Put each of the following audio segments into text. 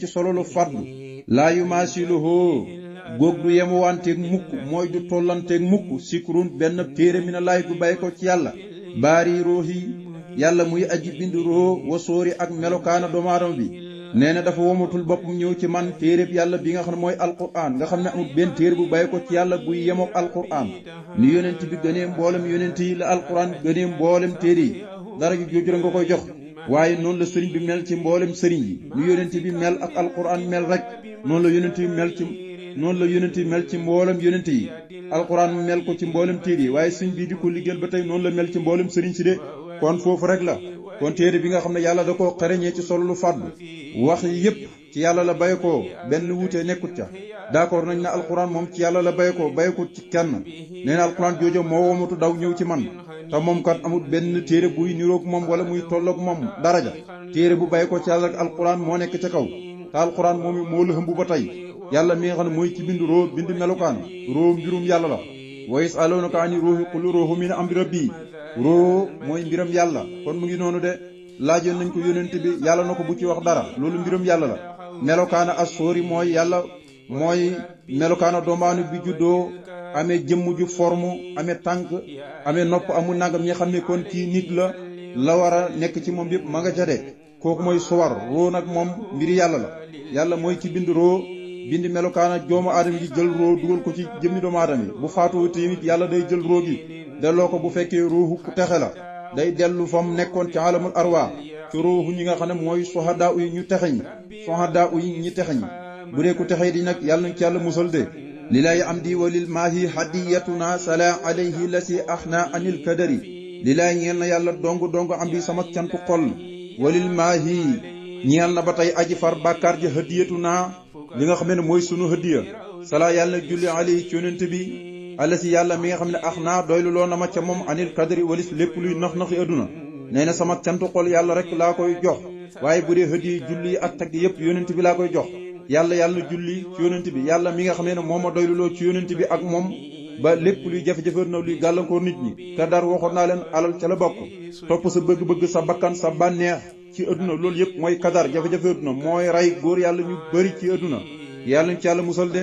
ci solo lu faddu laa yumaasiluhu góog du yemuwanteeg mukk mooy du tollanteeg mukk sikrun benn téere mi na laay gu bàyyi ko ci yàlla baari ruuhi yàlla muy aji bind roo wa sóori ak melokaana doomu aadama bi nee na dafa womatul boppam ñëw ci man téereb yàlla bi nga xam ne mooy alquran nga xam ne amul benn téere bu bàyyi ko ci yàlla buy yemook alquran ni yonent bi gënee mboolem yonent yi la alquran gënee mboolem téere yi dara ju jooju nga koy jox waaye noonu la sëriñ bi mel ci mboolem sëriñ yi ni yonent bi mel ak alquran mel rek noonu la yonent bi mel ci mboolem yonent yi alquran mel ko ci mboolem téere yi waaye sëriñ bi di ko liggéeyal ba tey noonu la mel ci mboolem sëriñ si de kon foofu rek la kon téere bi nga xam ne yàlla da koo xereñee ci solo lu fàddu wax yi yépp ci yàlla la bay ko benn wuutee nekkut ca d'accord nañ ne alquran moom ci yàlla la bay ko baykut ci kenn nee na alquran joojo moo womatu daw ñëw ci man te moom kat amul benn téere buy niroog moom wala muy tolloog moom daraja téere bu bay ko ci yàlla ak alquran moo nekk ca kaw te alquran moom moo la hëmb ba tey yàlla mi nga xam ne mooy ci bind roo bind melukaan roo mbirum yàlla la wa yas'alunaka ani ruuhi qul ruuhu min amri rabbi roo mooy mbiram yàlla kon mu ngi noonu de laajoon nañ ko yónent bi yàlla na ko bu ci wax dara loolu mbiram yàlla la melokaana assoori mooy yàlla mooy melokaana doomaanu bi juddoo amee jëmm ju forme amee tànk amee nopp amul nangam ñi xam ne kon kii nit la war a nekk ci moom yëpp ma nga ca de kooku mooy suwar roo nag moom mbiri yàlla la yàlla mooy ci bind roo bind melokaana doomu aadama yi jël roo dugal ko ci jëmmi doomu aadama yi bu faatoo tamit yàlla day jël roo gi delloo ko bu fekkee ruuxu ku texe la day dellu fam nekkoon ci alamul arwa ci ruuxu ñi nga xam ne mooy sohadaa yi ñu texe ñi sohadaa yi ñi texe ñi bu dee ku texe di nag yàlla nañ ci yàlla musal de lilaay am di walil maahi hadiyatuna sala alayhi la si axna anil kadari lilaay ñeel na yàlla dong am di sama cantu xol walil maahi ñeel na ba tey aji far bàkkaar ji hadiyatuna li nga xam ne mooy sunu hadiya sala yàlla julli alayhi ci yonent bi alla si yàlla mi nga xam ne ax naa doylu loo na ma ca moom anil kadri walis lépp luy nax-naxi adduna nee na sama cantu xol yàlla rek laa koy jox waaye bu dee hëddi julli ak tagg yépp yonent bi laa koy jox yàlla julli ci yonent bi yàlla mi nga xam ne moo ma doylu loo ci yonent bi ak moom ba lépp luy jafe-jafe na luy gàllankoor nit ñi te dar waxoon naa leen alal ca la bokk topp sa bëgg-bëgg sa bakkan sa bànneex ci adduna loolu yépp mooy kadar jafe-jafe adduna mooy rey góor yàlla ñu bëri ci adduna yàlla ñu ci yàlla musal de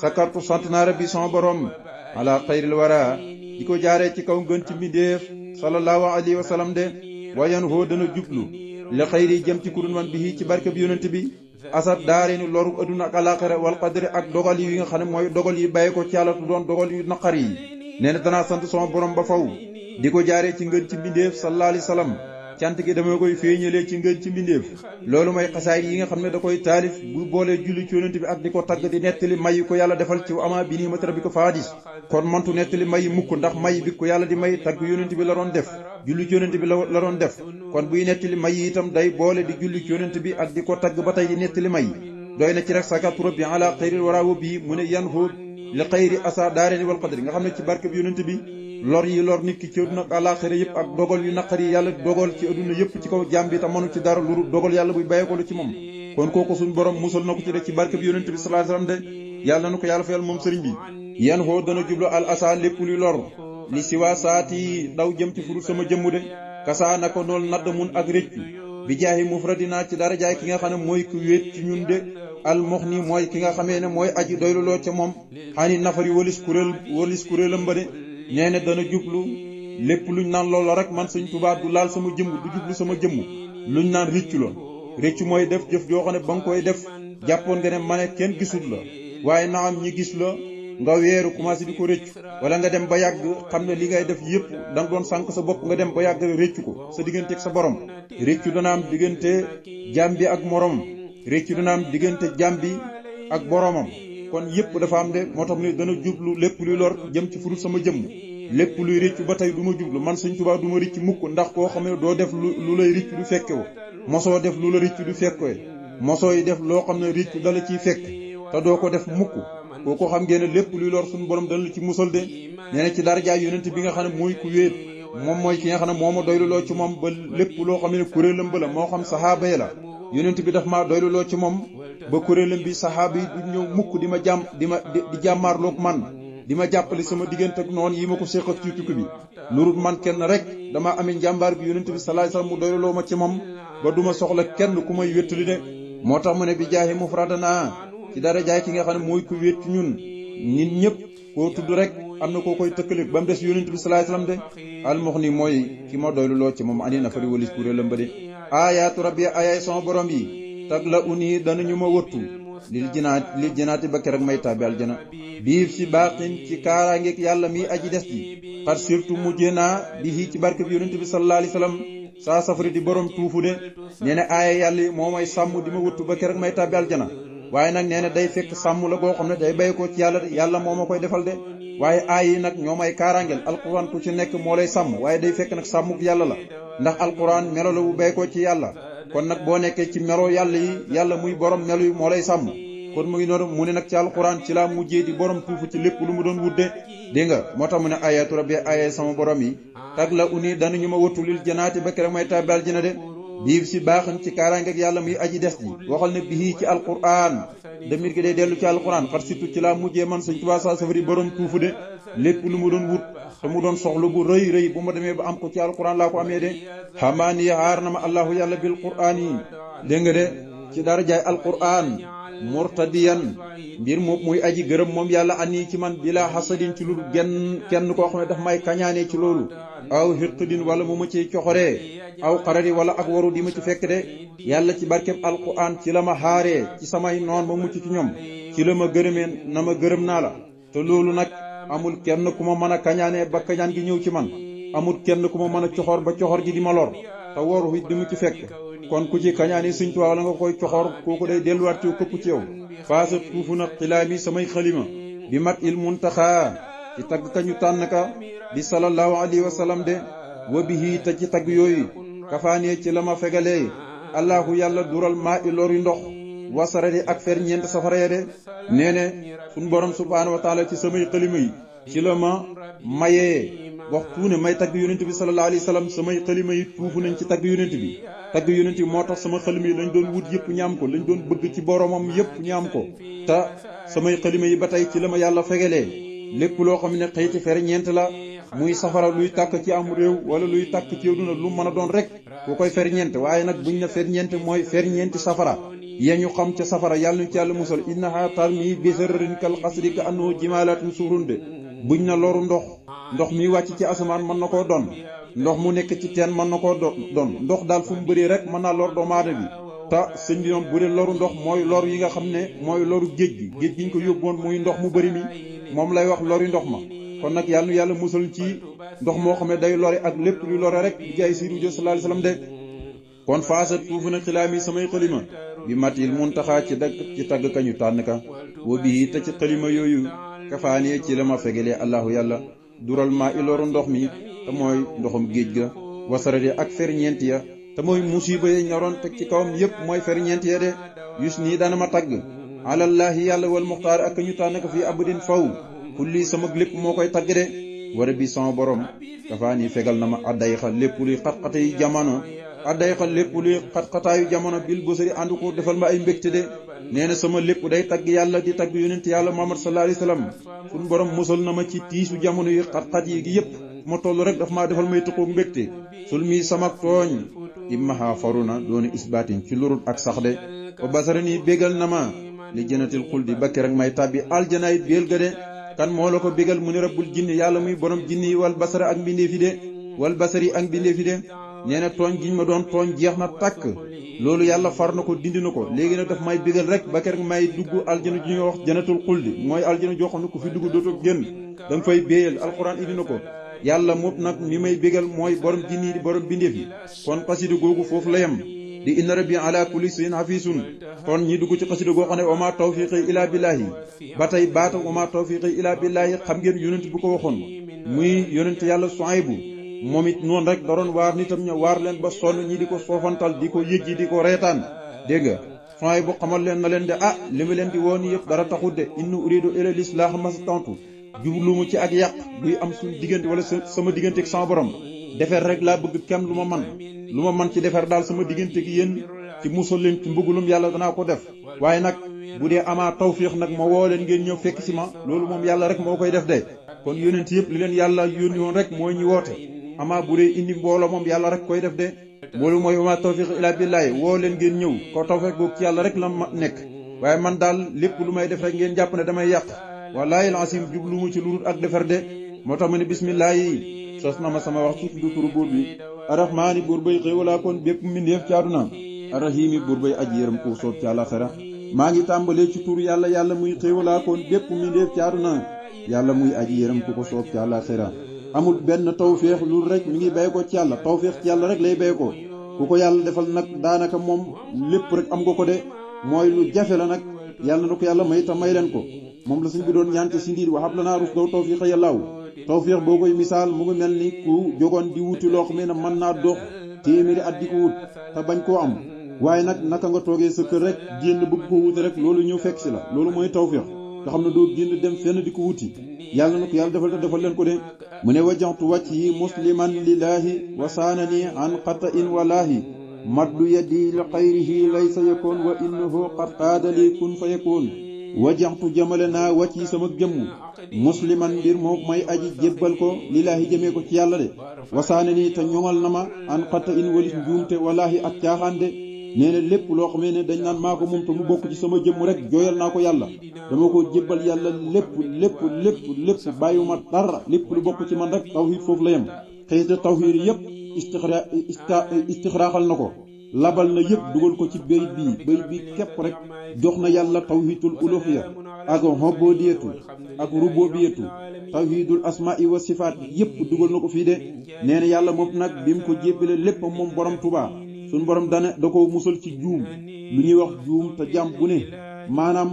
sakartu sant naa rabbi sama borom ala xayril wara di ko jaaree ci kaw ngën ci mbindéef sallallahu alayhi wa sallam de wayan hoo dana jublu li xayri jëm ci kurun man bi ci barke bi yonent bi asat daareeni loru adduna ak alaxira wal qadri ak dogal yi nga xam ne mooy dogal yi bàyyi ko ci yàlla tu doon dogal yu naqar yi nee na danaa sant sama borom ba faw di ko jaaree ci ngën ci mbindéef sallallahu alayhi wa sallam cant gi dama koy feeñalee ci ngën ci mbindéef loolu mooy xasaay yi nga xam ne da koy taalif bu boolee julli ci yonent bi ak di ko tagg di nettali may ko yàlla defal ci ama bi nii ma tara bi ko faadis kon mantu nettali may mukk ndax may bi ko yàlla di may tagg yonent bi la doon def julli ci yonent bi la doon def kon buy nettali may yi itam day boole di julli ci yonent bi ak di ko tagg ba tey di nettali may doy na ci rek sakatu rabbi ala xayril waraawu bii mu ne yan hoo li xayri asa daareni wal qadri nga xam ne ci barke bi yonent bi lor yi lor nit ki ci adduna ak àllaaxira yëpp ak dogal yu naqar yi yàlla dogal ci adduna yëpp ci kaw jaam bi te mënu ci dara lu dogal yàlla buy bàyyeekoo la ci moom kon kooku suñ borom musal na ko ci de ci barke bi yonent bi sallallahu alayhi wasallam de yàlla na ko yàlla fayal moom sëriñ bi yan hoo dana jublu al asa lépp luy lor li si waa saati daw jëm ci furu sama jëmmu de kasaa na ko nool nadd mun ak réccu bi jaahi mufradina ci dara jaay ki nga xam ne mooy ku wéet ci ñun de al muxni mooy ki nga xamee ne mooy aji doylu loo ca moom xani nafari walis kuréelam ba de nee na dana jublu lépp luñ naan loolu rek man Sëñ Tuubaa du laal sama jëmm du jublu sama jëmm luñ naan réccu la réccu mooy def jëf joo xam ne ba nga koy def jàppoon nga ne ma ne kenn gisul la waaye na am ñi gis la nga weeru commencé di ko réccu wala nga dem ba yàgg xam ne li ngay def yépp da nga doon sànk sa bopp nga dem ba yàgg réccu ko sa diggante ak sa borom réccu dana am diggante jaam bi ak moroom réccu dana am diggante jaam bi ak boromam kon yépp dafa am de moo tax mu ne dana jublu lépp luy lor jëm ci furut sama jëmm lépp luy réccu ba tey du ma jublu man Sëñ Tuubaa du ma rëcc mukk ndax koo xam ne doo def lu lay rëcc du fekke wo mosoo def lu la rëcc du fekke mosoo yi def loo xam ne rëccu dala ciy fekk te doo ko def mukk kooku xam ngeen ne lépp luy lor suñu borom dana la ci musal de nee na ci darajaay yonent bi nga xam ne mooy ku wéet moom mooy ki nga xam ne moo ma doyluloo ci moom ba lépp loo xam ne kuréelam ba la moo xam saxaaba yi la yonent bi daf maa doyluloo ci moom ba kuréelam bi saxaaba yi du ñëw mukk di ma jàmmaarloog man di ma jàppale sama diggante ak noonu yi ma ko séq ak ci tukki bi lurut man kenn rek dama amee njàmbaar bi yonent bi sallallahu alayhi wasallam mu doyluloo ma ci moom ba duma soxla kenn ku may wéttali de moo tax mu ne bi jaahi mufradana ci dara jaay ki nga xam ne mooy ku wéet ci ñun nit ñëpp koo tudd rek am na koo koy tëkkale ba mu des yonent bi sallallahu alayhi wasallam de almuxni mooy ki ma doylu loo ci moom ani na fari walis kuréelam ba de aayaatu rabbi ayaay sama borom yi tag la uni danañu ma wëttu lil jinaati ba keroog may tàbbi aljana biif si baaxin ci kaaraangeeg yàlla mi aji des ji xar surtout mujjee naa bi ci barke bi yonent bi sallallahu alayhi wasallam saa safari di borom tuufu de nee na aaya yàlla yi moo may sàmm di ma wëttu ba keroog may tàbbi aljana waaye nag nee na day fekk sàmm la goo xam ne day bay ko ci yàlla de yàlla moo ma koy defal de waaye aay yi nag ñoo may kaaraangeel alquran ku ci nekk moo lay sàmm waaye day fekk nag sàmmuk yàlla la ndax alquran melo la bu bay ko ci yàlla kon nag boo nekkee ci melo yàlla yi yàlla muy borom melo yi moo lay sàmm kon mu ngi noonu mu ne nag ci alquran ci laa mujjee di borom tuufu ci lépp lu mu doon wudde dégg nga moo tax mu ne ayatu rabbi ayay sama borom yi tag la uni danañu ma wëttu lil janaati ba keroog may tàbbi aljana de biif si baaxan ci kaaraangeeg yàlla muy aji des ji waxal ne bii ci alquran demir gi day dellu ci alquran xat surtout ci laa mujjee man Sëñ Tuubaa saa safari borom tuufu de lépp lu mu doon wut te mu doon soxlu bu rëy bu ma demee ba am ko ci alquran laa ko amee de xamaani xaar na ma allahu yàlla bil quraan yi dégg nga de ci darajaay alquran murtadiyan mbir moom muy aji gërëm moom yàlla ani ci man bila hasadin ci lu kenn koo xam ne daf may kañaanee ci loolu aw hiqdin wala mu ma ci coxoree aw xarari wala ak waru di ma ci fekk de yàlla ci barkeb alquran ci la ma xaaree ci samay noon ma mucc ci ñoom ci la ma gërëmee na ma gërëm naa la te loolu nag amul kenn ku ma mën a kañaanee ba kañaan gi ñëw ci man amul kenn ku ma mën a coxor ba coxor gi di ma lor te waru it di mu ci fekk kon ku ci kañaani Sëñ Tuubaa la nga koy coxor kooku day delluwaat ci këpp ci yow faasa tuufu na xilaami samay xalima bi mat il muntaxaa ci tagg kañu tànn ka di sallallahu alayhi wa sallam de wa bihi te ci tagg yooyu kafaanee ci la ma fegalee allahu yàlla dural maa i lor yu ndox wasaradi ak fer ñeent safara ya de nee ne suñ borom subhaanahu wa taala ci samay xalima yi ci la ma mayee waxtu ne may tagg yonent bi sallallahu alayhi wa sallam samay xalima yi tuufu nañ ci tagg yonent bi tagg yonent bi moo tax sama xalima yi lañ doon wut yëpp ñaam ko lañ doon bëgg ci boromam yëpp ñaam ko te samay xalima yi ba tey ci la ma yàlla fegalee lépp loo xam ne xëyti fer ñeent la muy safara luy tàkk ci am réew wala luy tàkk ci duna lu mën a doon rek ku koy fer ñeent waaye nag buñ na fer ñeent mooy fer ñeenti safara ya ñu xam ca safara yàlla ñu ci yàlla musal innaha tarmi bisarrin kal xasri ka annahu jimalatun surunde buñ na loru ndox mi wàcc ci asamaan mën na koo doon ndox mu nekk ci teen mën na koo doon ndox daal fu mu bëree rek mën naa lor doomu aadama bi te sëñ bi moom bu dee loru ndox mooy lor yi nga xam ne mooy loru géej gi ñu ko yóbboon muy ndox mu bëri mi moom lay wax lori ndox ma kon nag yàlla nu yàlla musal ci ndox moo xam ne day lore ak lépp luy lore rek di jaay si rujo sallallahu alayhi wasallam de kon faasa tuufu na xilaami samay xalima bi matil muntaxaa ci tagg kañu tànn ka wa bii te ci xalima yooyu kafaanee ci la ma fegalee allahu yàlla dural maa i loru ndox mi te mooy ndoxum géej ga wasarade ak ferñeent ya te mooy musiba ya ñoroon teg ci kawam yépp mooy ferñeent ya de yus nii dana ma tagg alallahi yàlla wal muxtaar ak ñu tànn ko fii abadin faw kulli sama lépp moo koy tagg de wara bi sama borom kafaani fegal na ma adday xa lépp luy xat-xataayu jamono adday xa lépp luy xat-xataayu jamono bil bosari ànd ko defal ma ay mbégte de nee na sama lépp day tagg yàlla di tagg yonent yàlla Muhammad sallallahu alayhi wasallam suñ borom musal na ma ci tiisu jamono yu xat-xat yi gi yépp ma toll rek daf maa defal may tëqoog mbégte sul mi sama tooñ immaha faruna dooni isbaatin ci lurut ak sax de ba basara nii bégal na ma li jënatil xuldi bakki rek may tàbbi aljanaay béel ga de kan moo la ko bégal mu ne rabbul jinni yàlla muy borom jinni yi wal basara ak mbindeefi de wal basari ak mbindeefi de nee na tooñ giñ ma doon tooñ jeex na tàkk loolu yàlla far na ko dindi na ko léegi nag daf may bégal rek ba keroog may dugg aljana ju ñuy wax janatul xuldi mooy aljana joo xam ne ku fi dugg dootoo génn da nga fay béyal alxuraan indi na ko yàlla moom nag mi may bégal mooy borom jinni di borom bindeef yi kon xasida googu foofu la yem di inna rabbi ala kulli shay'in hafisun kon ñi dugg ci xasida goo xam ne wama tawfiqi ila billahi ba tey baata wama tawfiqi ila billahi xam ngeen yonent bu ko waxoon muy yonent yàlla Suaybu moom it noonu rek da doon waar nitam ña waar leen ba sonn ñi di ko soofantal di ko yëjji di ko reetaan dégg nga Suaybu xamal leen na leen de li ma leen di woon yëpp dara taxut de in uridu illa lislaaha mastata'tu jublu mu ci ak yàq buy am suñu diggante wala sama diggante ak sama borom defar rek laa bëgg kem lu ma man ci defar daal sama diggante gi yéen ci musal leen ci mbugulum yàlla danaa ko def waaye nag bu dee amaa tawfiix nag ma woo leen ngeen ñëw fekk si ma loolu moom yàlla rek moo koy def de kon yonent yëpp li leen yàlla yónni woon rek mooy ñu woote amaa bu dee indi mbooloo moom yàlla rek koy def de loolu mooy wa ma tawfiq illa billahi woo leen ngeen ñëw ko tawfiq googu ci yàlla rek la ma nekk waaye man daal lépp lu may def rek ngeen jàpp ne damay yàq wallaahi al-asim jublu mu ci lu dul ak defar de moo tax ma ne bismillah yi sos na ma sama wax ci du turu buur bi arrahmaani buur bay xéewalaa kon bépp mbindeef ci àdduna arrahimi buur bay aji yërëm ko soob ci àllaxira maa ngi tàmbalee ci tur yàlla yàlla muy xéewalaa kon bépp mbindeef ci àdduna yàlla muy aji yërëm ku ko soob ci àllaxira amul benn tawféex lu rek mi ngi bay ko ci yàlla tawféex ci yàlla rek lay bay ko ku ko yàlla defal nag daanaka moom lépp rek am nga ko de mooy lu jafe la nag yàlla na ko yàlla may ta may leen ko moom la suñ bi doon ñaan ci si ndiir wa hab lanaa rusdaw tawfiiqa yàllaaw tawféex boo koy misaal mu ngi mel ni ku jogoon di wuti loo xam ne mën naa dox téeméeri at di ko wut te bañ koo am waaye nag naka nga toogee sa kër rek génn bëgg ko wuti rek loolu ñëw fekk si la loolu mooy tawféex nga xam ne doo génn dem fenn di ko wuti yàlla na ko yàlla defal te defal leen ko de mu ne wajjantu wàcc yi musliman lillahi wasaanani an xata in walaahi maddu yadi li xayrihi laysa yakun wa innahu qad qaadali kun fa yakun wajantu jëmale naa wàcc yi sama jëmm musliman mbir moom may aji jébbal ko lillaahi jëmee ko ci yàlla de wasaane nii te ñoŋal na ma an xatta in walis njuumte walaahi ak caaxaan de nee na lépp loo xamee ne dañ naan maa ko moom te mu bokk ci sama jëmm rek jooyal naa ko yàlla dama ko jébbal yàlla lépp bàyyiwuma dara lépp lu bokk ci man rek tawhiid foofu la yem xëyte tawhiid yépp istixraaxal na ko labal na yëpp dugal ko ci bayit bi képp rek jox na yàlla tawhidul uluhiyya ak ubudiyatu ak rububiyatu tawhidul asma'i wa sifaat yëpp dugal na ko fii de nee na yàlla moom nag bi mu ko jébbale lépp moom borom Tuubaa suñ borom da ko musal ci juum lu ñuy wax juum te jàmm bu ne maanaam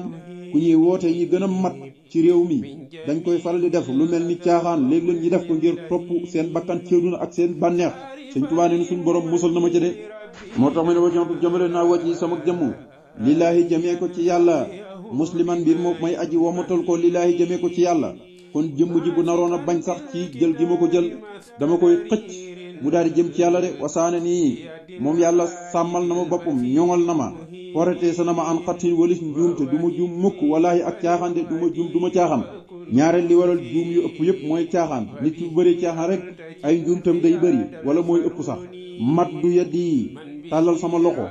ku ñuy woote yi gën a mat ci réew mi dañ koy faral di def lu mel ni caaxaan léeg-léeg ñi def ko ngir topp seen bakkan ci àddina ak seen bànneex Sëñ Tuubaa ne suñ borom musal na ma ci de moo tax ma ne wajantu jëmale naa wàcc yi sama jëmm lillaahi jëmee ko ci yàlla musliman mbir moom may aji womatal ko lillaahi jëmee ko ci yàlla kon jëmm ji bu naroon a bañ sax ci jël gi ma ko jël dama koy xëcc mu daal di jëm ci yàlla de wasaane nii moom yàlla sàmmal na ma boppam ñoŋal na ma porete sa na ma an xattin walis njuumte du ma juum mukk walaahi ak caaxaan de du ma juum du ma caaxaan ñaareel li waral juum yu ëpp yëpp mooy caaxaan nit yu bëri caaxaan rek ay njuumtam day bëri wala mooy ëpp sax mat du yeddi tàllal sama loxo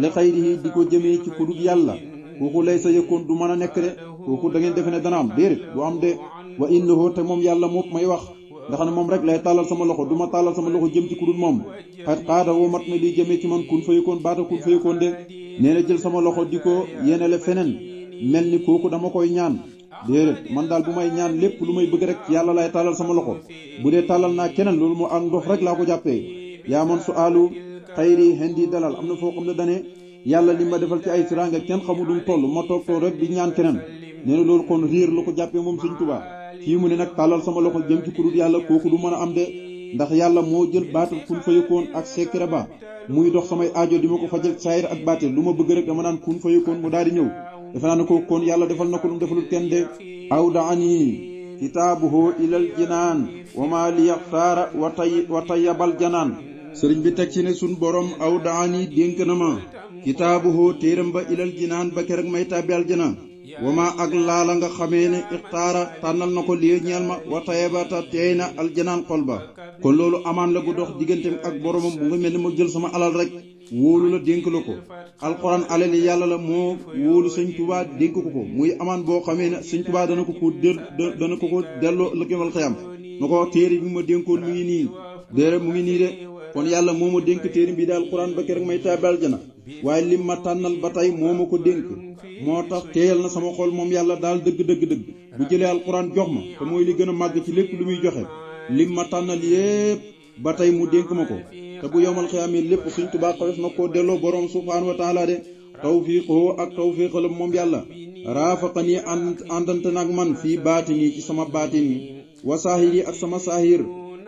li xayrihi di ko jëmee ci ku dul yàlla kooku lay sa yëkkoon du mën a nekk de kooku da ngeen defe ne dana am déedéet du am de wa innahu te moom yàlla moom may wax nga xam ne moom rek lay tàllal sama loxo du ma tàllal sama loxo jëm ci ku dul moom xat xaada woo mat na liy jëmee ci man kun fa yëkkoon baata kun fa yëkkoon de nee na jël sama loxo di ko yenele feneen mel ni kooku dama koy ñaan déedéet man daal bu may ñaan lépp lu may bëgg rek ci yàlla lay tàllal sama loxo bu dee tàllal naa keneen loolu moo ak ndox rek laa ko jàppee yaa man su alu xayri hendi dalal am na foo xam ne dane yàlla li ma defal ci ay tiraanga kenn xamu dum toll ma toog rek di ñaan keneen nee na loolu kon réer la ko jàppee moom Sëñ Tuubaa fii mu ne nag tàllal sama loxo jëm ci kurut yàlla kooku du mën a am de ndax yàlla moo jël baatal kun fa yëkkoon ak secret ba muy dox samay aajo di ma ko fajal saayir ak baatil lu ma bëgg rek dama naan kun fa yëkkoon mu daal di ñëw defe naa ne ko kon yàlla defal na ko lu mu defalul kenn de awdaani kitaabuhu ilal jinaan wa maa li yaxtaara wa tayyabal janaan sëriñ bi teg ci ne sun borom awdaani dénk na ma kitaabuhu téeram ba ilal jinaan ba kerek may tàbbi aljana wama ak laala nga xamee ne ixtaara tànnal na ko lii ñeel ma wa tayyabata teey na aljanaan xol ba kon loolu amaan la gu dox digganteem ak boromam bu nga mel ni ma jël sama alal rek wóolu la dénk la ko alxuraan alali yàlla la moo wóolu Sëñ Tuubaa dénk ko ko muy amaan boo xamee ne Sëñ Tuubaa dana ko delloo ëllëg xiyam na ko téere bi ma dénkoon mu ngi nii déere mu ngi nii de kon yàlla moo ma dénk téere bi daal alxuraan ba kerek may tàbbi aljana waaye lim ma tànnal ba tey moo ma ko dénk moo tax teeyal na sama xol moom yàlla daal dëgg bu jëlee alxuraan jox ma te mooy li gën a màgg ci lépp lu muy joxe lim ma tànnal yépp ba tey mu dénk ma ko te bu yowmal xiyaamee lépp Sëñ Tuubaa xawes na koo delloo borom subhaanahu wa taala de tawfiiqoo ak tawfiiqalam moom yàlla raafaqani àndante nag man fii baatini ci sama baatin wa saahiri ak sama saahir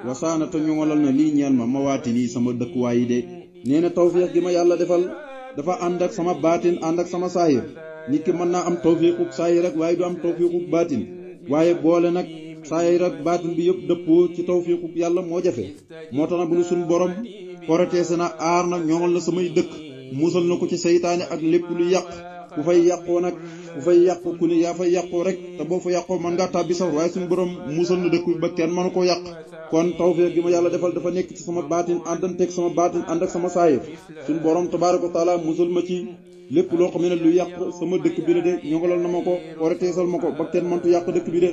wasaana te ñoŋolal na lii ñeel ma mawaatini sama dëkkuwaay yi de nee na tawfiiq gi ma yàlla defal dafa ànd ak sama baatin ànd ak sama saahir nit ki mën naa am tawfiiquk saahir rek waaye du am tawfiiquk baatin waaye boole nag saahir ak baatin bi yëpp dëppoo ci tawfiiquk yàlla moo jafe moo tax na bu nu suñu borom protéger na aar na ñoŋal na samay dëkk musal na ko ci seytaane ak lépp lu yàq ku fay yàqoo nag ku fay yàqu ku ne yaa fay yàqoo rek te boo fa yàqoo man ngaa tàbbi sax waaye suñu borom musal na dëkk bi ba kenn mënu koo yàq kon tawfeex gi ma yàlla defal dafa nekk ci sama baatin àndanteeg sama baatin ànd ak sama saayir suñu borom tabaaraka wa taala musal ma ci lépp loo xam ne lu yàq sama dëkk bi la de ñongalal na ma ko oreteesal ma ko ba kenn mëntu yàq dëkk bi de